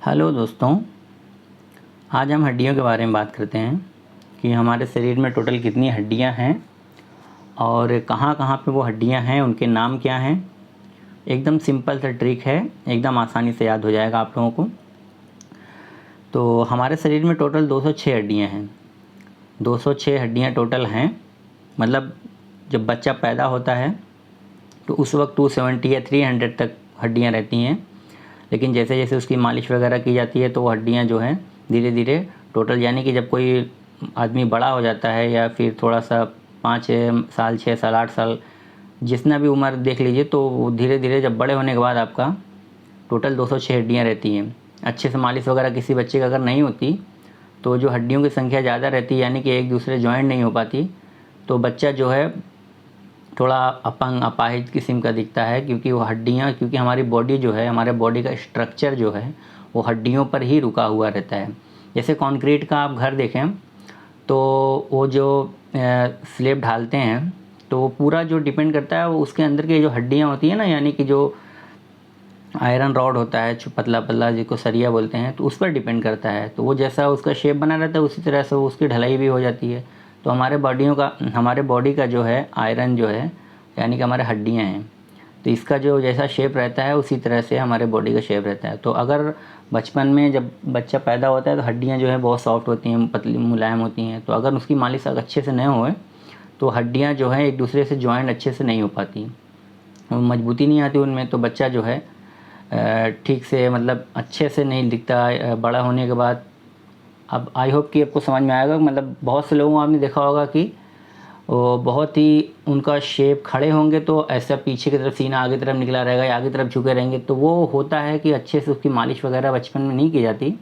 Hello दोस्तों, आज हम हड्डियों के बारे में बात करते हैं कि हमारे शरीर में टोटल कितनी हड्डियां हैं और कहाँ कहाँ पे वो हड्डियां हैं, उनके नाम क्या हैं। एकदम सिंपल सा ट्रिक है, एकदम आसानी से याद हो जाएगा आप लोगों को। तो हमारे शरीर में टोटल 206 हड्डियां हैं। 206 हड्डियां टोटल हैं। मतलब जब बच्चा पैदा होता है तो उस वक्त 270 या 300 तक हड्डियां रहती हैं, लेकिन जैसे जैसे उसकी मालिश वगैरह की जाती है तो वो हड्डियाँ जो हैं धीरे धीरे टोटल, यानी कि जब कोई आदमी बड़ा हो जाता है या फिर थोड़ा सा 5 साल 6 साल 8 साल जितना भी उम्र देख लीजिए, तो धीरे धीरे जब बड़े होने के बाद आपका टोटल 206 हड्डियाँ रहती हैं। अच्छे से मालिश वगैरह किसी बच्चे का अगर नहीं होती तो जो हड्डियों की संख्या ज़्यादा रहती है, यानी कि एक दूसरे जॉइंट नहीं हो पाती, तो बच्चा जो है थोड़ा अपंग अपाहिज किस्म का दिखता है, क्योंकि वो हड्डियाँ, क्योंकि हमारी बॉडी जो है, हमारे बॉडी का स्ट्रक्चर जो है वो हड्डियों पर ही रुका हुआ रहता है। जैसे कंक्रीट का आप घर देखें तो वो जो स्लेब ढालते हैं तो वो पूरा जो डिपेंड करता है वो उसके अंदर की जो हड्डियाँ होती हैं ना, यानी कि जो आयरन रॉड होता है, जो पतला पतला जिसको सरिया बोलते हैं, तो उस पर डिपेंड करता है। तो वो जैसा उसका शेप बना रहता है उसी तरह से उसकी ढलाई भी हो जाती है। तो हमारे बॉडी का जो है आयरन जो है, यानी कि हमारे हड्डियाँ हैं, तो इसका जो जैसा शेप रहता है उसी तरह से हमारे बॉडी का शेप रहता है। तो अगर बचपन में जब बच्चा पैदा होता है तो हड्डियाँ जो है बहुत सॉफ्ट होती हैं, पतली मुलायम होती हैं। तो अगर उसकी मालिश अच्छे से नहीं होए तो हड्डियाँ जो हैं एक दूसरे से जॉइंट अच्छे से नहीं हो पाती, मजबूती नहीं आती उनमें, तो बच्चा जो है ठीक से मतलब अच्छे से नहीं दिखता बड़ा होने के बाद। अब आई होप कि आपको समझ में आएगा। मतलब बहुत से लोगों को आपने देखा होगा कि वो बहुत ही उनका शेप खड़े होंगे तो ऐसा पीछे की तरफ सीना आगे तरफ निकला रहेगा या आगे तरफ झुके रहेंगे, तो वो होता है कि अच्छे से उसकी मालिश वगैरह बचपन में नहीं की जाती,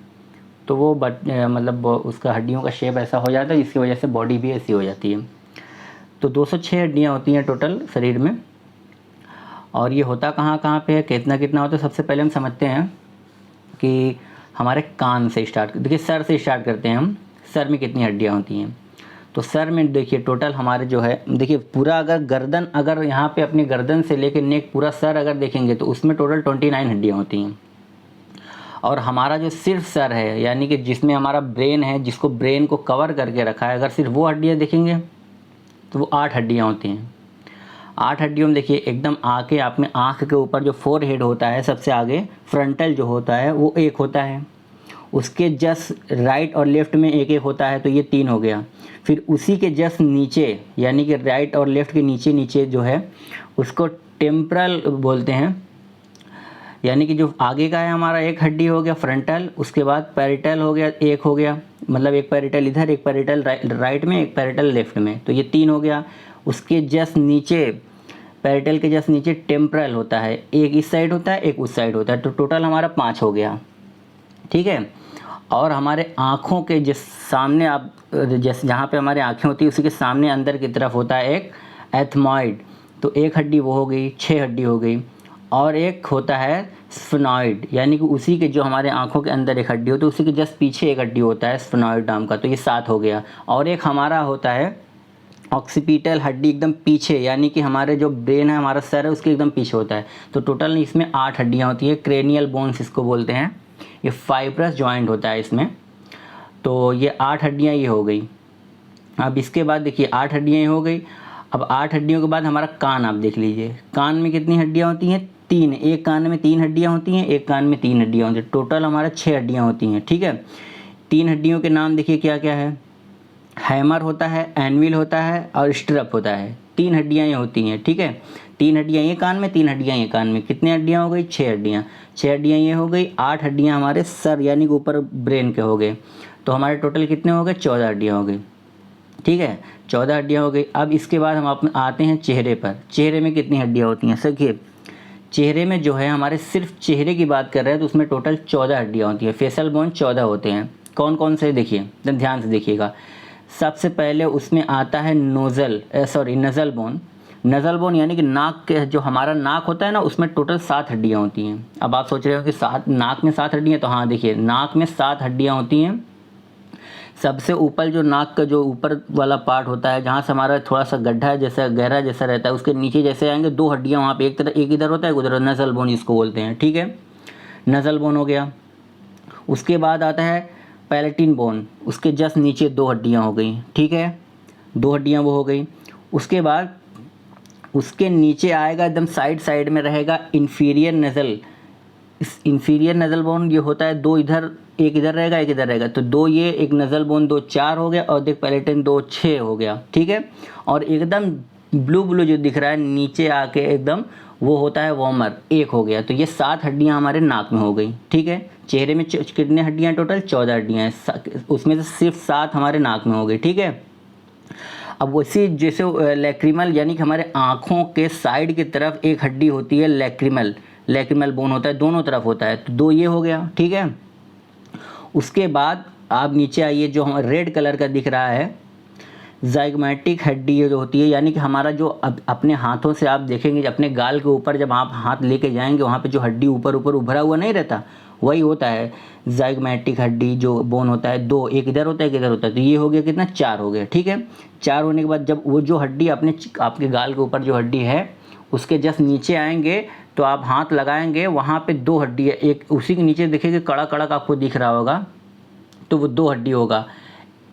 तो वो मतलब उसका हड्डियों का शेप ऐसा हो जाता है जिसकी वजह से बॉडी भी ऐसी हो जाती है। तो 206 हड्डियाँ होती हैं टोटल शरीर में। और ये होता कहाँ कहाँ पे है, कितना कितना होता है, सबसे पहले हम समझते हैं कि हमारे कान से स्टार्ट, देखिए सर से स्टार्ट करते हैं हम। सर में कितनी हड्डियाँ होती हैं, तो सर में देखिए टोटल हमारे जो है, देखिए पूरा अगर गर्दन, अगर यहाँ पे अपनी गर्दन से लेकर नेक पूरा सर अगर देखेंगे तो उसमें टोटल 29 हड्डियाँ होती हैं। और हमारा जो सिर्फ सर है, यानी कि जिसमें हमारा ब्रेन है, जिसको ब्रेन को कवर करके रखा है, अगर सिर्फ वो हड्डियाँ देखेंगे तो वो 8 हड्डियाँ होती हैं। 8 हड्डियों में देखिए एकदम आके आपने आँख के ऊपर जो फोर हेड होता है सबसे आगे, फ्रंटल जो होता है वो एक होता है, उसके जस्ट राइट और लेफ़्ट में एक एक होता है, तो ये 3 हो गया। फिर उसी के जस्ट नीचे, यानी कि राइट और लेफ़्ट के नीचे नीचे जो है उसको टेम्परल बोलते हैं, यानी कि जो आगे का है हमारा एक हड्डी हो गया फ्रंटल, उसके बाद पैरिटल हो गया, एक हो गया, मतलब एक पैरिटल इधर, एक पैरिटल राइट में, एक पैरिटल लेफ़्ट में, तो ये 3 हो गया। उसके जस्ट नीचे, पैरिटल के जस्ट नीचे टेम्परल होता है, एक इस साइड होता है एक उस साइड होता है, तो टोटल हमारा 5 हो गया, ठीक है। और हमारे आँखों के जिस सामने, आप जैसे जहाँ पे हमारी आँखें होती है उसी के सामने अंदर की तरफ होता है एक एथमॉइड, तो एक हड्डी वो हो गई, 6 हड्डी हो गई। और एक होता है स्फेनॉइड, यानी कि उसी के जो हमारे आँखों के अंदर एक हड्डी होती है उसी के जस्ट पीछे एक हड्डी होता है स्फेनॉइड नाम का, तो ये 7 हो गया। और एक हमारा होता है ऑक्सीपिटल हड्डी एकदम पीछे, यानी कि हमारे जो ब्रेन है, हमारा सर है, उसके एकदम पीछे होता है, तो टोटल इसमें 8 हड्डियाँ होती है। क्रेनियल बोन्स इसको बोलते हैं, ये फाइब्रस जॉइंट होता है इसमें। तो ये 8 हड्डियाँ ये हो गई। अब इसके बाद देखिए 8 हड्डियाँ ये हो गई। अब 8 हड्डियों के बाद हमारा कान, आप देख लीजिए कान में कितनी हड्डियाँ होती हैं, 3। एक कान में 3 हड्डियाँ होती हैं, एक कान में 3 हड्डियाँ होती हैं, टोटल हमारा 6 हड्डियाँ होती हैं, ठीक है। 3 हड्डियों के नाम देखिए क्या क्या है, हैमर होता है, एनविल होता है और स्ट्रप होता है। 3 हड्डियाँ ये होती हैं, ठीक है। 3 हड्डियाँ ये कान में, 3 हड्डियाँ ये कान में, कितनी हड्डियाँ हो गई, 6 हड्डियाँ। 6 हड्डियाँ ये हो गई, 8 हड्डियाँ हमारे सर यानी कि ऊपर ब्रेन के हो गए, तो हमारे टोटल कितने हो गए, 14 हड्डियाँ हो गई, ठीक है। 14 हड्डियाँ हो गई। अब इसके बाद हम आते हैं चेहरे पर। चेहरे में कितनी हड्डियाँ होती हैं, देखिए चेहरे में जो है हमारे सिर्फ चेहरे की बात कर रहे हैं तो उसमें टोटल 14 हड्डियाँ होती हैं। फेशियल बोन 14 होते हैं। कौन कौन से, देखिए ध्यान से देखिएगा। सबसे पहले उसमें आता है नज़ल बोन। नज़ल बोन यानी कि नाक के, जो हमारा नाक होता है ना, उसमें टोटल 7 हड्डियाँ होती हैं। अब आप सोच रहे हो कि नाक में 7 हड्डियाँ, तो हाँ देखिए नाक में 7 हड्डियाँ होती हैं। सबसे ऊपर जो नाक का जो ऊपर वाला पार्ट होता है, जहाँ से हमारा थोड़ा सा गड्ढा जैसा गहरा जैसा रहता है, उसके नीचे जैसे आएंगे 2 हड्डियाँ वहाँ पे, एक इधर होता है एक उधर, नज़ल बोन जिसको बोलते हैं, ठीक है। नज़ल बोन हो गया। उसके बाद आता है पैलेटिन बोन, उसके जस्ट नीचे 2 हड्डियाँ हो गई, ठीक है, 2 हड्डियाँ वो हो गई। उसके बाद उसके नीचे आएगा एकदम साइड में रहेगा इन्फीरियर नज़ल। इस इन्फीरियर नज़ल बोन ये होता है 2 इधर, एक इधर रहेगा, एक इधर रहेगा, तो 2 ये, एक नज़ल बोन 2 4 हो गया, और देख पैलेटिन 2 6 हो गया, ठीक है। और एकदम ब्लू जो दिख रहा है नीचे आके एकदम, वो होता है वॉर्मर, 1 हो गया। तो ये 7 हड्डियाँ हमारे नाक में हो गई, ठीक है। चेहरे में कितने हड्डियाँ टोटल? 14 हड्डियाँ हैं, उसमें से सिर्फ 7 हमारे नाक में हो गई, ठीक है। अब वैसे जैसे लैक्रिमल यानी कि हमारे आँखों के साइड की तरफ एक हड्डी होती है लैक्रिमल बोन होता है, दोनों तरफ होता है, तो 2 ये हो गया, ठीक है। उसके बाद आप नीचे आइए, जो हम रेड कलर का दिख रहा है ज़ाइगोमैटिक हड्डी जो होती है, यानी कि हमारा जो अपने हाथों से आप देखेंगे, अपने गाल के ऊपर जब आप हाथ लेके जाएंगे, वहाँ पे जो हड्डी ऊपर उभरा हुआ नहीं रहता, वही होता है ज़ाइगोमैटिक हड्डी जो बोन होता है। 2, एक इधर होता है, एक इधर होता है, तो ये हो गया कितना? 4 हो गया, ठीक है। 4 होने के बाद जब वो जो हड्डी आपके गाल के ऊपर जो हड्डी है उसके जस्ट नीचे आएंगे, तो आप हाथ लगाएंगे, वहाँ पे 2 हड्डी है, एक उसी के नीचे देखिए कड़ा आपको दिख रहा होगा, तो वो 2 हड्डी होगा,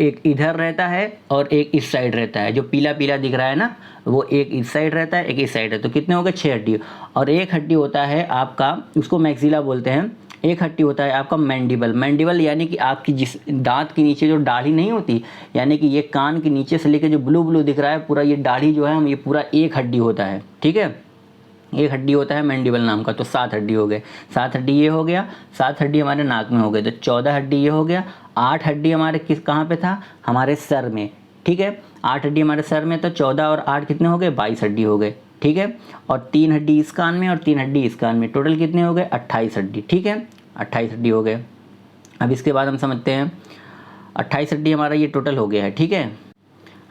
एक इधर रहता है और एक इस साइड रहता है, जो पीला दिख रहा है ना, वो एक इस साइड रहता है, एक इस साइड है, तो कितने हो गए? 6 हड्डी। और एक हड्डी होता है आपका, उसको मैक्सिला बोलते हैं, एक हड्डी होता है आपका मैंडिबल यानी कि आपकी जिस दांत के नीचे जो दाढ़ी नहीं होती, यानी कि ये कान के नीचे से लेकर जो ब्लू दिख रहा है पूरा, ये दाढ़ी जो है ये पूरा एक हड्डी होता है, ठीक है, एक हड्डी होता है मैंडिबल नाम का। तो 7 हड्डी हो गए, 7 हड्डी ये हो गया, 7 हड्डी हमारे नाक में हो गए, तो 14 हड्डी ये हो गया। 8 हड्डी हमारे कहाँ पे था? हमारे सर में, ठीक है, 8 हड्डी हमारे सर में, तो 14 और 8 कितने हो गए? 22 हड्डी हो गए, ठीक है। और 3 हड्डी इस कान में और 3 हड्डी इस कान में, टोटल कितने हो गए? 28 हड्डी, ठीक है, 28 हड्डी हो गए। अब इसके बाद हम समझते हैं, 28 हड्डी हमारा ये टोटल हो गया है, ठीक है,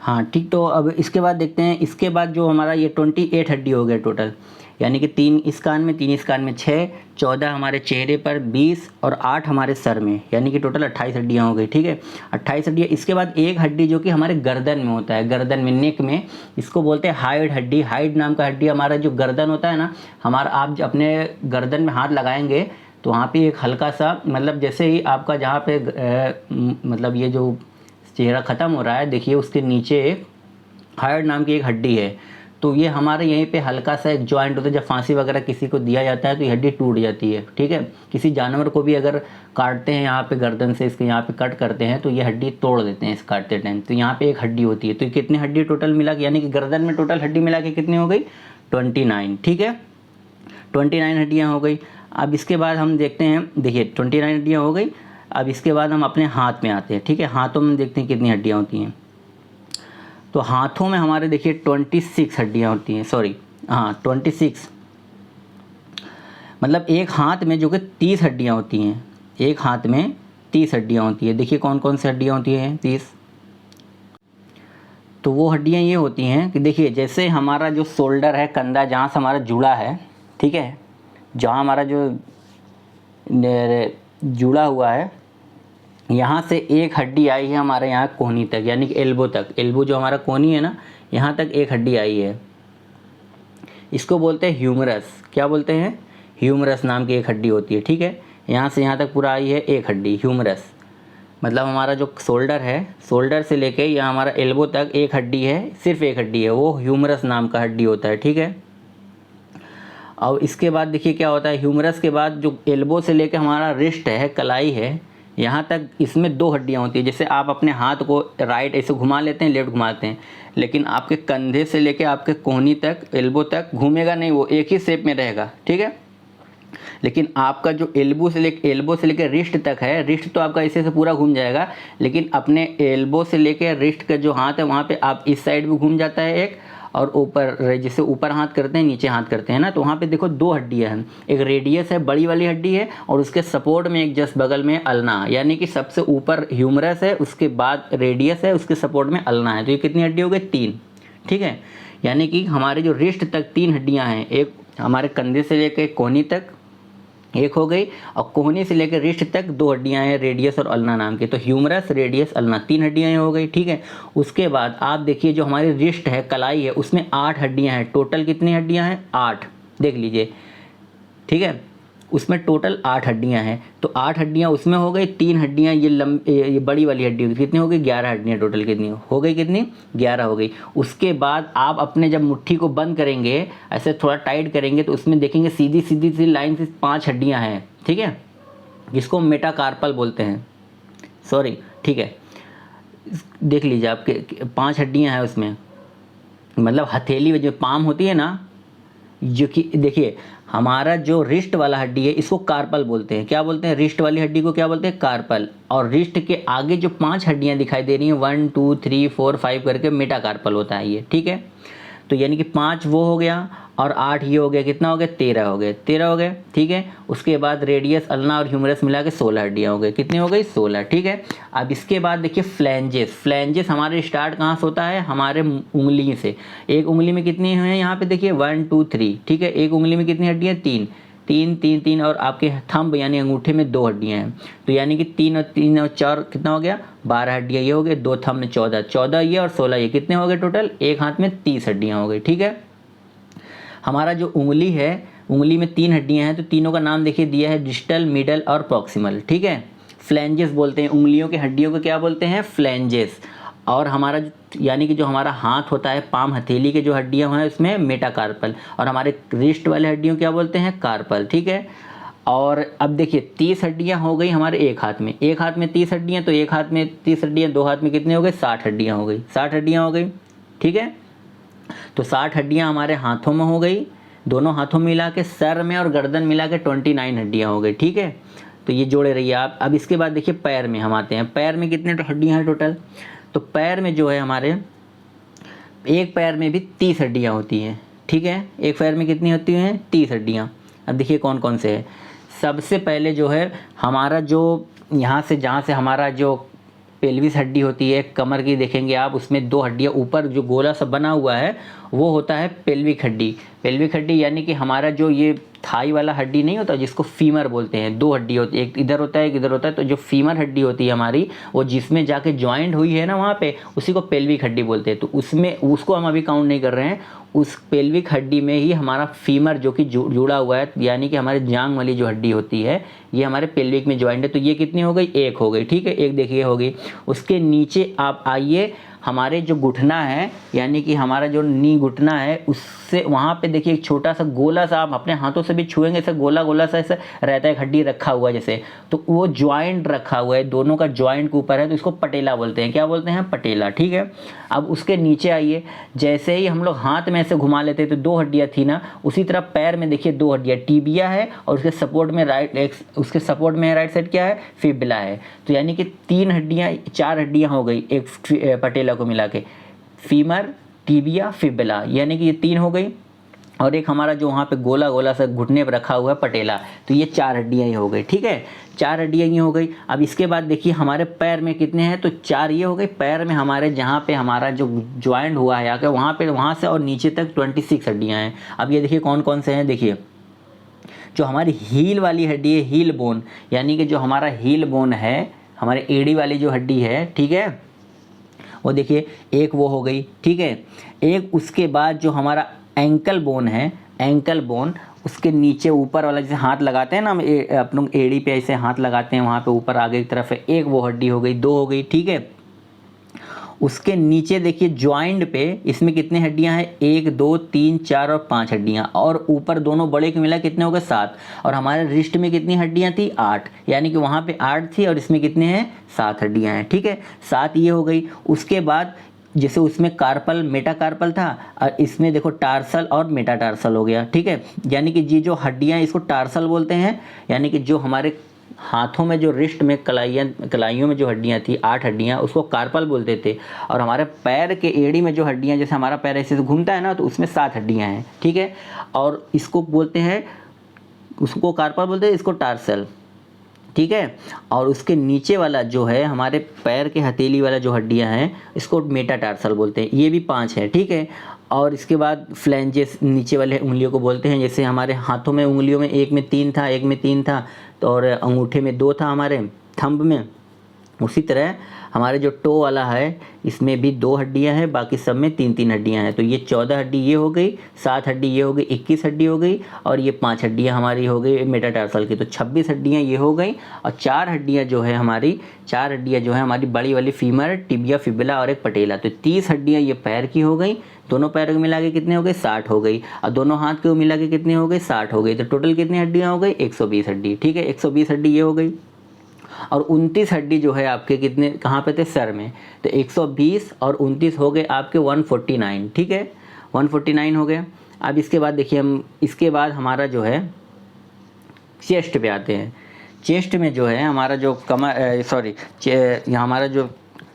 हाँ ठीक। तो अब इसके बाद देखते हैं, इसके बाद जो हमारा ये 28 हड्डी हो गए टोटल, यानी कि 3 इस कान में, 3 इस कान में, 6, 14 हमारे चेहरे पर, 20 और 8 हमारे सर में, यानी कि टोटल 28 हड्डियाँ हो गई, ठीक है, 28 हड्डियाँ। इसके बाद एक हड्डी जो कि हमारे गर्दन में होता है, गर्दन में, नेक में, इसको बोलते हैं हाइड हड्डी। हाइड नाम का हड्डी हमारा जो गर्दन होता है ना हमारा, आप अपने गर्दन में हाथ लगाएंगे तो वहाँ पे एक हल्का सा, मतलब जैसे ही आपका जहाँ पे मतलब ये जो चेहरा ख़त्म हो रहा है, देखिए उसके नीचे एक हाइड नाम की एक हड्डी है, तो ये हमारे यहीं पे हल्का सा एक जॉइंट होता है। जब फांसी वगैरह किसी को दिया जाता है तो ये हड्डी टूट जाती है, ठीक है। किसी जानवर को भी अगर काटते हैं यहाँ पे गर्दन से, इसके यहाँ पे कट करते हैं तो ये हड्डी तोड़ देते हैं इस काटते टाइम, तो यहाँ पे एक हड्डी होती है। तो कितनी हड्डी टोटल मिला, यानी कि गर्दन में टोटल हड्डी मिला के कितनी हो गई? 29, ठीक है, 29 हड्डियाँ हो गई। अब इसके बाद हम देखते हैं, देखिए 29 हड्डियाँ हो गई। अब इसके बाद हम अपने हाथ में आते हैं, ठीक है, हाथों में देखते हैं कितनी हड्डियाँ होती हैं। तो हाथों में हमारे देखिए 26 हड्डियाँ होती हैं, सॉरी हाँ 26, मतलब एक हाथ में जो कि 30 हड्डियाँ होती हैं, एक हाथ में 30 हड्डियाँ होती है। देखिए कौन कौन सी हड्डियाँ होती हैं 30, तो वो हड्डियाँ ये होती हैं कि देखिए जैसे हमारा जो शोल्डर है, कंधा जहाँ से हमारा जुड़ा है, ठीक है, जहाँ हमारा जो जुड़ा हुआ है, यहाँ से एक हड्डी आई है हमारे यहाँ कोहनी तक, यानी कि एल्बो तक, एल्बो जो हमारा कोहनी है ना, यहाँ तक एक हड्डी आई है, इसको बोलते हैं ह्यूमरस। क्या बोलते हैं? ह्यूमरस नाम की एक हड्डी होती है, ठीक है, यहाँ से यहाँ तक पूरा आई है एक हड्डी, ह्यूमरस। मतलब हमारा जो शोल्डर है, शोल्डर से लेके यहाँ हमारा एल्बो तक एक हड्डी है, सिर्फ एक हड्डी है, वो ह्यूमरस नाम का हड्डी होता है, ठीक है। और इसके बाद देखिए क्या होता है, ह्यूमरस के बाद जो एल्बो से लेके हमारा रिस्ट है, कलाई है, यहाँ तक, इसमें 2 हड्डियाँ होती है। जैसे आप अपने हाथ को राइट ऐसे घुमा लेते हैं, लेफ्ट घुमाते हैं, लेकिन आपके कंधे से लेके आपके कोहनी तक, एल्बो तक घूमेगा नहीं, वो एक ही शेप में रहेगा, ठीक है। लेकिन आपका जो एल्बो से लेके रिस्ट तक है, रिस्ट तो आपका ऐसे से पूरा घूम जाएगा, लेकिन अपने एल्बो से लेके रिस्ट का जो हाथ है वहाँ पे आप इस साइड भी घूम जाता है एक, और ऊपर जैसे ऊपर हाथ करते हैं नीचे हाथ करते हैं ना, तो वहाँ पे देखो 2 हड्डियाँ हैं, एक रेडियस है, बड़ी वाली हड्डी है, और उसके सपोर्ट में एक जस्ट बगल में अल्ना, यानी कि सबसे ऊपर ह्यूमरस है, उसके बाद रेडियस है, उसके सपोर्ट में अल्ना है। तो ये कितनी हड्डी हो गई? 3, ठीक है। यानी कि हमारे जो रिस्ट तक 3 हड्डियाँ हैं, एक हमारे कंधे से लेकर कोहनी तक एक हो गई, और कोहनी से लेकर रिस्ट तक 2 हड्डियाँ हैं, रेडियस और अल्ना नाम की। तो ह्यूमरस, रेडियस, अल्ना, 3 हड्डियाँ हो गई, ठीक है। उसके बाद आप देखिए जो हमारी रिस्ट है, कलाई है, उसमें 8 हड्डियाँ हैं। टोटल कितनी हड्डियाँ हैं? 8, देख लीजिए, ठीक है। उसमें टोटल 8 हड्डियाँ हैं, तो 8 हड्डियाँ उसमें हो गई, 3 हड्डियाँ ये बड़ी वाली हड्डी होगी, कितनी हो गई 11 हड्डियाँ टोटल, कितनी हो गई, कितनी 11 हो गई। उसके बाद आप अपने जब मुट्ठी को बंद करेंगे, ऐसे थोड़ा टाइट करेंगे, तो उसमें देखेंगे सीधी सीधी सी लाइन से 5 हड्डियाँ हैं, ठीक है, जिसको मेटाकार्पल बोलते हैं, सॉरी, ठीक है, देख लीजिए आपके 5 हड्डियाँ हैं उसमें, मतलब हथेली जो पाम होती है ना, जो कि देखिए हमारा जो रिस्ट वाला हड्डी है इसको कार्पल बोलते हैं, क्या बोलते हैं, रिस्ट वाली हड्डी को क्या बोलते हैं, कार्पल। और रिस्ट के आगे जो 5 हड्डियां दिखाई दे रही हैं 1 2 3 4 5 करके मेटाकार्पल होता है ये, ठीक है। तो यानी कि 5 वो हो गया और 8 ये हो गया, कितना हो गया 13 हो गए, 13 हो गए, ठीक है। उसके बाद रेडियस, अल्ना और ह्यूमरस मिला के 16 हड्डियाँ हो गई, कितनी हो गई 16, ठीक है। अब इसके बाद देखिए फ्लैंजेस, फ्लैंजेस हमारे स्टार्ट कहाँ से होता है, हमारे उंगली से। एक उंगली में कितनी हैं यहाँ पे देखिए 1 2 3, ठीक है। एक उंगली में कितनी हड्डियाँ, 3 3 3 3, और आपके थंब यानी अंगूठे में 2 हड्डियाँ हैं, तो यानी कि 3 और 3 और 4 कितना हो गया 12 हड्डियाँ ये हो गए, 2 थंब में 14 14 ये और 16 ये, कितने हो गए टोटल, एक हाथ में 30 हड्डियाँ हो गई, ठीक है। हमारा जो उंगली है, उंगली में 3 हड्डियां हैं, तो तीनों का नाम देखिए दिया है डिस्टल, मिडल और प्रॉक्सिमल, ठीक है। फ्लैंजेस बोलते हैं उंगलियों के हड्डियों को, क्या बोलते हैं, फ्लैंजेस। और हमारा यानी कि जो हमारा हाथ होता है, पाम हथेली के जो हड्डियां हैं उसमें मेटाकार्पल, और हमारे रिस्ट वाले हड्डियों क्या बोलते हैं, कार्पल, ठीक है। और अब देखिए 30 हड्डियां हो गई हमारे एक हाथ में, एक हाथ में 30 हड्डियां, तो एक हाथ में 30 हड्डियां, दो हाथ में कितने हो गए 60 हड्डियां हो गई, 60 हड्डियां हो गई, ठीक है। तो 60 हड्डियां हमारे हाथों में हो गई, दोनों हाथों में मिला के, सर में और गर्दन मिला के 29 हड्डियां हो गई, ठीक है। तो ये जोड़े रहिए आप। अब इसके बाद देखिए पैर में हम आते हैं, पैर में कितने हड्डियां हैं टोटल, तो पैर में जो है हमारे, एक पैर में भी 30 हड्डियां होती हैं, ठीक है। एक पैर में कितनी होती हैं 30 हड्डियां। अब देखिए कौन कौन से हैं। सबसे पहले जो है हमारा जो यहाँ से, जहाँ से हमारा जो पेल्विस हड्डी होती है कमर की, देखेंगे आप उसमें 2 हड्डियाँ ऊपर जो गोला सा बना हुआ है वो होता है पेल्विक हड्डी। पेल्विक हड्डी यानी कि हमारा जो ये थाई वाला हड्डी नहीं होता जिसको फीमर बोलते हैं, 2 हड्डी होती है, एक इधर होता है एक इधर होता है, तो जो फीमर हड्डी होती है हमारी, वो जिसमें जाके ज्वाइंट हुई है ना वहाँ पे, उसी को पेल्विक हड्डी बोलते हैं। तो उसमें उसको हम अभी काउंट नहीं कर रहे हैं, उस पेल्विक हड्डी में ही हमारा फीमर जो कि जुड़ा हुआ है, यानी कि हमारे जांग वाली जो हड्डी होती है ये हमारे पेल्विक में ज्वाइंट है। तो ये कितनी हो गई, एक हो गई, ठीक है, एक देखिए हो गई। उसके नीचे आप आइए, हमारे जो घुटना है यानी कि हमारा जो नी घुटना है, उससे वहाँ पे देखिए एक छोटा सा गोला सा, आप अपने हाथों से भी छुएंगे ऐसा गोला गोला सा ऐसा रहता है, हड्डी रखा हुआ है जैसे, तो वो ज्वाइंट रखा हुआ है, दोनों का ज्वाइंट के ऊपर है, तो इसको पटेला बोलते हैं, क्या बोलते हैं, पटेला, ठीक है। अब उसके नीचे आइए, जैसे ही हम लोग हाथ में ऐसे घुमा लेते तो 2 हड्डियाँ थी ना, उसी तरह पैर में देखिए 2 हड्डियाँ, टीबिया है और उसके सपोर्ट में उसके सपोर्ट में राइट साइड क्या है, फिबुला है। तो यानी कि 3 हड्डियाँ, 4 हड्डियाँ हो गई एक पटेला को मिला के, फीमर, टीबिया, फिबुला, यानी कि ये 3 हो गई। और एक हमारा जो वहाँ पे गोला गोला सा घुटने पर रखा हुआ है पटेला, तो ये 4 हड्डियाँ ही हो गई, ठीक है, 4 हड्डियाँ ही हो गई। अब इसके बाद देखिए हमारे पैर में कितने हैं, तो 4 ये हो गई। पैर में हमारे जहाँ पे हमारा जो ज्वाइंट हुआ है आके वहाँ पे, वहाँ से और नीचे तक 26 हड्डियाँ हैं। अब ये देखिए कौन कौन से हैं, देखिए जो हमारी हील वाली हड्डी है, हील बोन, यानी कि जो हमारा हील बोन है, हमारे एड़ी वाली जो हड्डी है, ठीक है, वो देखिए एक वो हो गई, ठीक है। एक उसके बाद जो हमारा एंकल बोन है, एंकल बोन, उसके नीचे ऊपर वाला जैसे हाथ लगाते हैं ना हम अपन लोग एड़ी पे ऐसे हाथ लगाते हैं, वहाँ पे ऊपर आगे की तरफ है, एक वो हड्डी हो गई, 2 हो गई, ठीक है। उसके नीचे देखिए ज्वाइंट पे, इसमें कितनी हड्डियां हैं, 1 2 3 4 और 5 हड्डियां, और ऊपर दोनों बड़े के मिला कितने हो गए 7। और हमारे रिस्ट में कितनी हड्डियां थी, 8, यानी कि वहाँ पे 8 थी और इसमें कितने हैं 7 हड्डियां हैं, ठीक है, 7 ये हो गई। उसके बाद जैसे उसमें कार्पल मेटाकार्पल था, और इसमें देखो टार्सल और मेटाटार्सल हो गया, ठीक है। यानी कि ये जो हड्डियां इसको टार्सल बोलते हैं, यानी कि जो हमारे हाथों में जो रिस्ट में कलाइयों में जो हड्डियां थी 8 हड्डियां, उसको कार्पल बोलते थे। और हमारे पैर के एड़ी में जो हड्डियां, जैसे हमारा पैर ऐसे घूमता है ना, तो उसमें 7 हड्डियां हैं, ठीक है, और इसको बोलते हैं, उसको कार्पल बोलते हैं, इसको टार्सल, ठीक है। और उसके नीचे वाला जो है हमारे पैर के हथेली वाला जो हड्डियां हैं, इसको मेटाटार्सल बोलते हैं, ये भी 5 है, ठीक है। और इसके बाद फ्लैंजेस नीचे वाले उंगलियों को बोलते हैं, जैसे हमारे हाथों में उंगलियों में एक में 3 था, एक में 3 था, तो और अंगूठे में 2 था हमारे थंब में, उसी तरह हमारे जो टो वाला है इसमें भी 2 हड्डियां हैं, बाकी सब में 3-3 हड्डियां हैं। तो ये 14 हड्डी ये हो गई, 7 हड्डी ये हो गई, 21 हड्डी हो गई, और ये 5 हड्डियां हमारी हो गई मेटाटार्सल की। तो 26 हड्डियां ये हो गई, और 4 हड्डियां जो है हमारी बड़ी वाली फीमर, टिबिया, फिबुला और एक पटेला। तो 30 हड्डियां ये पैर की हो गई। दोनों पैरों को मिला के कितने हो गए? 60 हो गई। और दोनों हाथ को मिला के कितने हो गए? 60 हो गई। तो टोटल कितनी हड्डियाँ हो गई? 120 हड्डी। ठीक है, 120 हड्डी ये हो गई। और 29 हड्डी जो है आपके कितने कहाँ पे थे? सर में। तो 120 और 29 हो गए आपके 149। ठीक है, 149 हो गए। अब इसके बाद देखिए इसके बाद हमारा जो है चेस्ट पे आते हैं। चेस्ट में जो है हमारा जो हमारा जो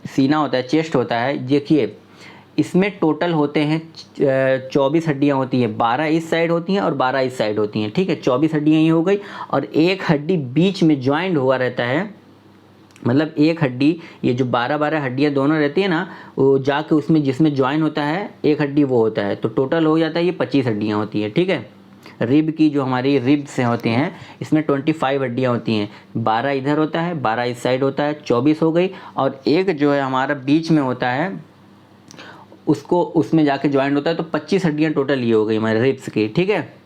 सीना होता है, चेस्ट होता है, देखिए इसमें टोटल होते हैं 24 हड्डियाँ होती हैं। 12 इस साइड होती हैं और 12 इस साइड होती हैं। ठीक है, 24 हड्डियाँ ये हो गई, और एक हड्डी बीच में ज्वाइंट हुआ रहता है। मतलब एक हड्डी, ये जो 12 हड्डियाँ दोनों रहती है ना, वो जाके उसमें जिसमें ज्वाइन होता है एक हड्डी वो होता है। तो टोटल हो जाता है ये 25 हड्डियाँ होती है। ठीक है, रिब की जो हमारी रिब्स से होते हैं इसमें 25 हड्डियाँ होती हैं। 12 इधर होता है, 12 इस साइड होता है, 24 हो गई। और एक जो है हमारा बीच में होता है, उसको उसमें जाके ज्वाइंट होता है। तो 25 हड्डियाँ टोटल ये हो गई हमारे रिब्स की। ठीक है,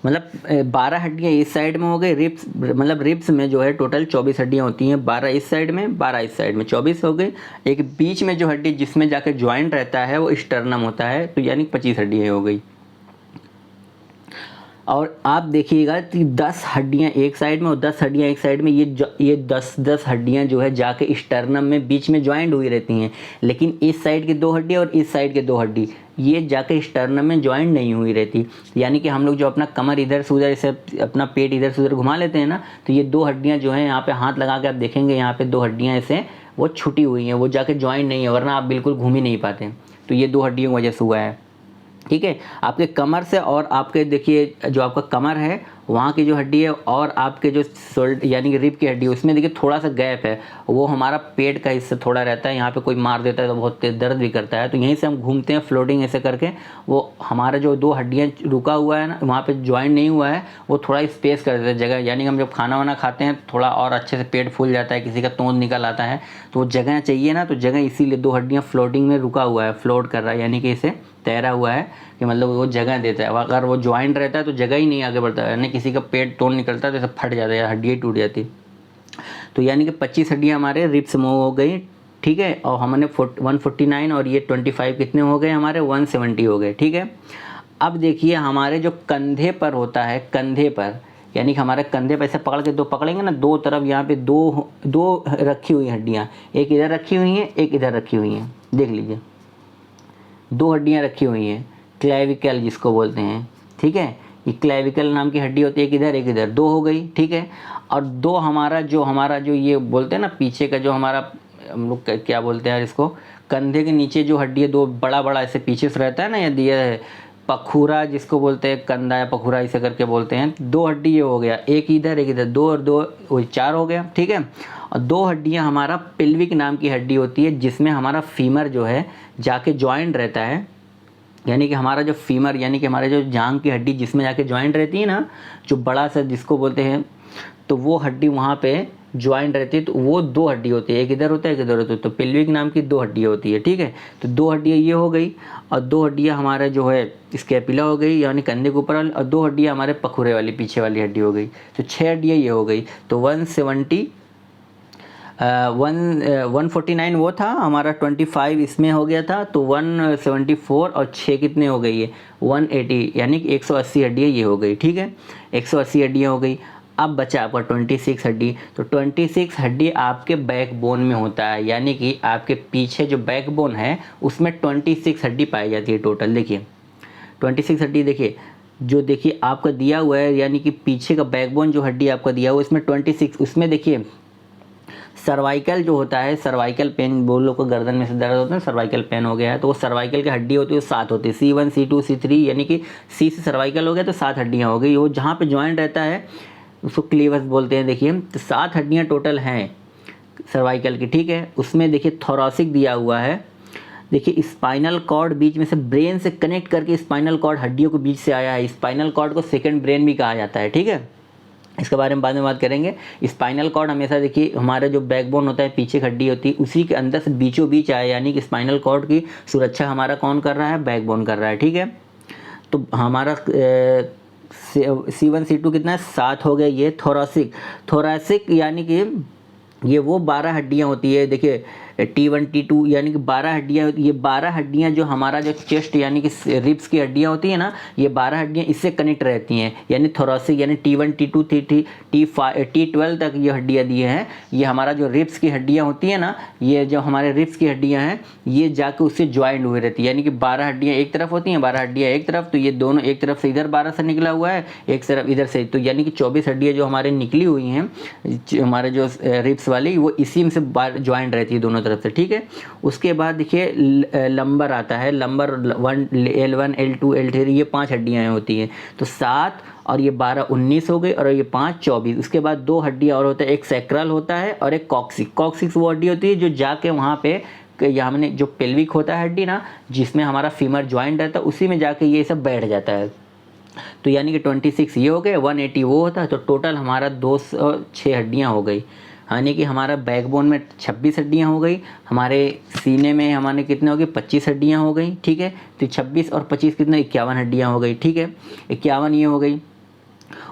मतलब 12 हड्डियाँ इस साइड में हो गई। रिब्स मतलब रिब्स में जो है टोटल 24 हड्डियाँ होती हैं। 12 इस साइड में, 12 इस साइड में, 24 हो गई। एक बीच में जो हड्डी जिसमें जाके ज्वाइंट रहता है वो स्टर्नम होता है, तो यानी 25 हड्डियाँ हो गई। और आप देखिएगा कि 10 हड्डियाँ एक साइड में और 10 हड्डियाँ एक साइड में, ये 10 हड्डियाँ जो है जाके स्टर्नम में बीच में ज्वाइंट हुई रहती हैं। लेकिन इस साइड की 2 हड्डी और इस साइड के 2 हड्डी ये जाके स्टर्नम में ज्वाइंट नहीं हुई रहती। यानी कि हम लोग जो अपना कमर इधर से उधर, इसे अपना पेट इधर से उधर घुमा लेते हैं ना, तो ये 2 हड्डियाँ जो हैं यहाँ पे हाथ लगा के आप देखेंगे, यहाँ पे 2 हड्डियाँ ऐसे वो छुटी हुई हैं, वो जाके ज्वाइंट नहीं है, वरना आप बिल्कुल घूम ही नहीं पाते। तो ये 2 हड्डियों की वजह से हुआ है। ठीक है, आपके कमर से और आपके देखिए जो आपका कमर है वहाँ की जो हड्डी है और आपके जो शोल्डर यानी कि रिब की हड्डी है, उसमें देखिए थोड़ा सा गैप है, वो हमारा पेट का हिस्सा थोड़ा रहता है। यहाँ पे कोई मार देता है तो बहुत तेज दर्द भी करता है। तो यहीं से हम घूमते हैं फ्लोटिंग ऐसे करके, वो हमारा जो 2 हड्डियाँ रुका हुआ है ना, वहाँ पे ज्वाइंट नहीं हुआ है, वो थोड़ा स्पेस कर देता है जगह। यानी कि हम जब खाना वाना खाते हैं थोड़ा और अच्छे से पेट फूल जाता है, किसी का तोंद निकल आता है, तो वो जगह चाहिए ना, तो जगह इसीलिए 2 हड्डियाँ फ्लोटिंग में रुका हुआ है, फ्लोट कर रहा है, यानी कि इसे तैरा हुआ है कि मतलब वो जगह देता है। अगर वो ज्वाइंट रहता है तो जगह ही नहीं आगे बढ़ता है, यानी किसी का पेट तोड़ निकलता है तो सब फट जाता है, हड्डियाँ टूट जाती। तो यानी कि 25 हड्डियाँ हमारे रिब्स में हो गई। ठीक है, और हमने 149 और ये 25 कितने हो गए हमारे? 170 हो गए। ठीक है, अब देखिए हमारे जो कंधे पर होता है, कंधे पर यानी कि हमारे कंधे पर ऐसे पकड़ के 2 पकड़ेंगे ना, 2 तरफ यहाँ पे 2 रखी हुई हड्डियाँ, एक इधर रखी हुई हैं, एक इधर रखी हुई हैं। देख लीजिए 2 हड्डियाँ रखी हुई हैं, क्लेविकल जिसको बोलते हैं। ठीक है, ये क्लेविकल नाम की हड्डी होती है, एक इधर एक इधर, 2 हो गई। ठीक है, और 2 हमारा जो ये बोलते हैं ना पीछे का जो हमारा, हम लोग क्या बोलते हैं इसको, कंधे के नीचे जो हड्डी है 2 बड़ा बड़ा ऐसे पीछे से रहता है ना, यदि ये पखुरा जिसको बोलते हैं, कंधा या पखुरा इसे करके बोलते हैं। 2 हड्डी ये हो गया, एक इधर एक इधर, 2 और 2 वही 4 हो गया। ठीक है, और 2 हड्डियाँ हमारा पेल्विक नाम की हड्डी होती है, जिसमें हमारा फीमर जो है जाके ज्वाइंट रहता है। यानी कि हमारा जो फीमर यानी कि हमारे जो जांघ की हड्डी जिसमें जाके ज्वाइंट रहती है ना, जो बड़ा सा जिसको बोलते हैं, तो वो हड्डी वहाँ पे ज्वाइंट रहती है। तो वो 2 हड्डी होती है, एक इधर होता है एक इधर होता है। तो पेल्विक नाम की 2 हड्डियाँ होती है। ठीक है, तो 2 हड्डियाँ ये हो गई, और 2 हड्डियाँ हमारा जो है स्कैपुला हो गई, यानी कंधे के ऊपर वाली, और 2 हड्डियाँ हमारे पखुरे वाली पीछे वाली हड्डी हो गई। तो 6 हड्डियाँ ये हो गई। तो 149 वो था हमारा, 25 इसमें हो गया था, तो 174 और 6 कितने हो गई है? 180, यानी कि 180 हड्डियाँ ये हो गई। ठीक है, 180 हड्डियाँ हो गई। अब बचा आपका 26 हड्डी। तो 26 हड्डी आपके बैकबोन में होता है, यानी कि आपके पीछे जो बैकबोन है उसमें 26 हड्डी पाई जाती है टोटल। देखिए 26 हड्डी देखिए, जो देखिए आपका दिया हुआ है, यानी कि पीछे का बैकबोन जो हड्डी आपका दिया हुआ है उसमें 26, उसमें देखिए सर्वाइकल जो होता है, सर्वाइकल पेन, बोल लो को गर्दन में से दर्द होता है, सर्वाइकल पेन हो गया है, तो वो सर्वाइकल की हड्डी होती है, वो 7 होती है, C1 C2 C3, यानी कि C से सर्वाइकल हो गया तो 7 हड्डियाँ हो गई। वो जहाँ पे ज्वाइंट रहता है उसको क्लीवस बोलते हैं। देखिए तो 7 हड्डियाँ टोटल हैं सर्वाइकल की। ठीक है, उसमें देखिए थोरासिक दिया हुआ है, देखिए स्पाइनल कॉर्ड बीच में से ब्रेन से कनेक्ट करके, स्पाइनल कॉर्ड हड्डियों के बीच से आया है। स्पाइनल कॉर्ड को सेकंड ब्रेन भी कहा जाता है। ठीक है, इसके बारे में बाद में बात करेंगे। स्पाइनल कॉर्ड हमेशा देखिए हमारा जो बैकबोन होता है, पीछे हड्डी होती है, उसी के अंदर से बीचों बीच आए, यानी कि स्पाइनल कॉर्ड की सुरक्षा हमारा कौन कर रहा है? बैकबोन कर रहा है, ठीक है। तो हमारा C1 C2 कितना है? 7 हो गया। ये थोरैसिक यानी कि ये वो 12 हड्डियाँ होती है, देखिए T1 T2 यानी कि 12 हड्डियाँ होती है। ये 12 हड्डियाँ जो हमारा जो चेस्ट यानी कि रिब्स की हड्डियाँ होती है ना, ये 12 हड्डियाँ इससे कनेक्ट रहती हैं, यानी थोरैसिक यानी T1 T2 T12 तक ये हड्डियाँ दी हैं। ये हमारा जो रिब्स की हड्डियाँ होती है ना, ये जो हमारे रिब्स की हड्डियाँ हैं, ये जाके उससे ज्वाइंट हुए रहती है, यानी कि 12 हड्डियाँ एक तरफ होती हैं, 12 हड्डियाँ एक तरफ, तो ये दोनों एक तरफ से इधर 12 से निकला हुआ है, एक तरफ इधर से, तो यानी कि 24 हड्डियाँ जो हमारे निकली हुई हैं हमारे जो रिब्स वाली, वो इसी में से ज्वाइंट रहती है दोनों तरफ से, ठीक है। उसके बाद देखिए लंबर आता है, लंबर L1 L2 L3 ये 5 हड्डियाँ होती हैं, तो 7 और ये 12 19 हो गई, और ये 5 24। उसके बाद 2 हड्डियाँ और होता है, एक सैक्रल होता है और एक कॉक्सिक्स वो हड्डी होती है जो जाके वहाँ पे हमने जो पेल्विक होता है हड्डी ना, जिसमें हमारा फीमर ज्वाइंट रहता है, उसी में जाके ये सब बैठ जाता है। तो यानी कि 26 ये हो गए, 180 वो होता है, तो टोटल हमारा 206 हड्डियाँ हो गई। यानी कि हमारा बैकबोन में 26 हड्डियाँ हो गई, हमारे सीने में हमारे कितने हो गए? 25 हड्डियाँ हो गई, ठीक है। तो 26 और 25 कितने? 51 हड्डियाँ हो गई, ठीक है। 51 ये हो गई।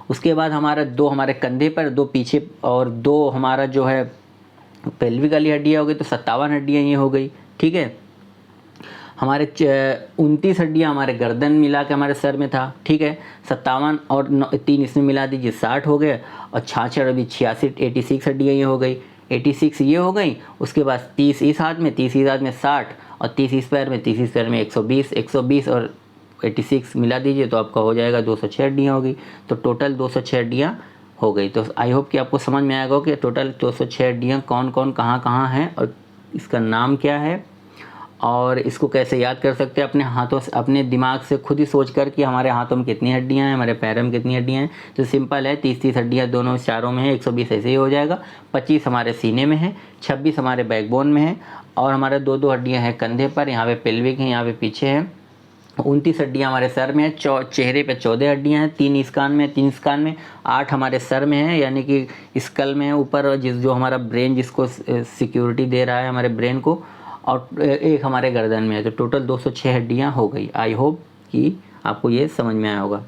उसके बाद हमारा 2 हमारे कंधे पर, 2 पीछे, और 2 हमारा जो है पेल्विक वाली हड्डियाँ हो गई, तो 57 हड्डियाँ ये हो गई, ठीक है। हमारे 29 हड्डियाँ हमारे गर्दन मिला के हमारे सर में था, ठीक है। 57 और 3 इसमें मिला दीजिए, 60 हो गए, और 66 अभी 86 86 हड्डियाँ ये हो गई, 86 ये हो गई। उसके बाद 30 इस हाथ में, 30 इस हाथ में 60, और 30 इस पैर में, 30 इस पैर में 120 और 86 मिला दीजिए, तो आपका हो जाएगा 206 हड्डियाँ हो गई। तो टोटल 206 हड्डियाँ हो गई। तो आई होप कि आपको समझ में आएगा कि टोटल 206 हड्डियाँ कौन कौन कहाँ कहाँ हैं, और इसका नाम क्या है, और इसको कैसे याद कर सकते हैं अपने हाथों से, अपने दिमाग से खुद ही सोच कर कि हमारे हाथों में कितनी हड्डियां हैं, हमारे पैरों में कितनी हड्डियां हैं। तो सिंपल है, 30 हड्डियां दोनों चारों में है, 120 ऐसे ही हो जाएगा। 25 हमारे सीने में है, 26 हमारे बैकबोन में है, और हमारे 2 हड्डियाँ हैं कंधे पर, यहाँ पे पेल्विक है, यहाँ पे पीछे है। 29 हड्डियाँ हमारे सर में है, चेहरे पे 14 हड्डियाँ हैं, 3 इस कान में, 3 इस कान में, 8 हमारे सर में है, यानी कि स्कल में है ऊपर, जो हमारा ब्रेन जिसको सिक्योरिटी दे रहा है हमारे ब्रेन को, और एक हमारे गर्दन में है। तो टोटल 206 हड्डियाँ हो गई। आई होप कि आपको ये समझ में आया होगा।